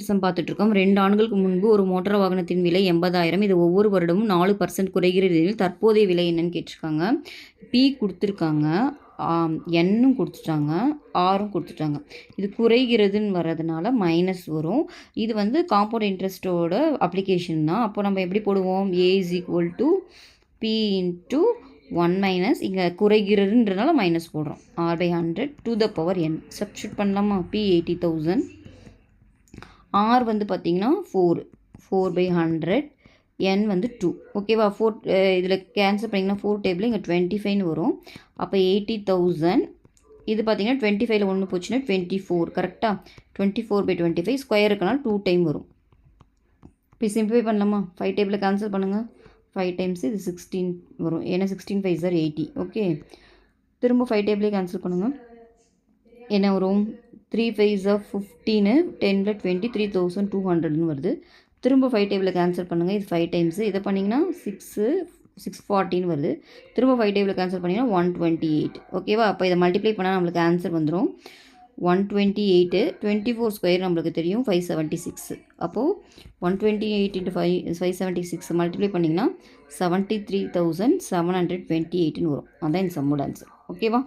Some பார்த்துட்ருக்கோம். 2 ஆண்டுகளுக்கு முன்பு ஒரு மோட்டார் வாகனத்தின் விலை 80,000. இது ஒவ்வொரு வருடமும் 4% குறைகிறது எனில் தற்போதைய விலை என்னன்னு கேட்டிருக்காங்க. பி கொடுத்துருக்காங்க, எண்ணும் கொடுத்துட்டாங்க, ஆரும் கொடுத்துட்டாங்க. இது குறைகிறதுன்னு வர்றதுனால மைனஸ் வரும். இது வந்து காம்பவுண்ட் இன்ட்ரெஸ்ட்டோட அப்ளிகேஷன் தான். அப்போ நம்ம எப்படி போடுவோம்? A = P × 1 மைனஸ் இங்கே குறைகிறதுன்றதுனால மைனஸ் போடுறோம். R/100 to the power n. Substitute பண்ணலாமா? P 80,000. ஆர் வந்து பார்த்திங்கன்னா 4/100, என் வந்து 2. ஓகேவா? 4 இதில் கேன்சல் பண்ணிங்கன்னா 4 டேபிள் இங்கே 25ன்னு வரும். அப்போ 80,000 இது பார்த்திங்கன்னா 25ல் 1 போச்சுன்னா 24. கரெக்டாக? 24/25 ஸ்கொயர் இருக்கனால 2 டைம் வரும். இப்போ சிம்பிளிஃபை பண்ணலாமா? 5 டேபிளில் கேன்சல் பண்ணுங்கள். 5 டைம்ஸ் இது 16 வரும். ஏன்னா 16 5 சார் 80. ஓகே, திரும்ப 5 டேபிளே கேன்சல் பண்ணுங்கள். என்ன வரும்? 3 5 15, 10 20, 3,200ன்னு வருது. திரும்ப 5 டேபிளில் கேன்சல் பண்ணுங்கள். இது 5 டைம்ஸு. இதை பண்ணிங்கன்னா 640ன்னு வருது. திரும்ப 5 டேபிளில் கேன்சல் பண்ணிங்கன்னா 128. ஓகேவா? அப்போ இதை மல்டிப்ளை பண்ணால் நம்மளுக்கு ஆன்சர் வந்துடும் 128. 24 ஸ்கொயர் நம்மளுக்கு தெரியும் 576. அப்போது 128 × 576 மல்டிப்ளை பண்ணிங்கன்னா 73,728ன்னு வரும். அதான் இந்த சம்மோட ஆன்சர். ஓகேவா?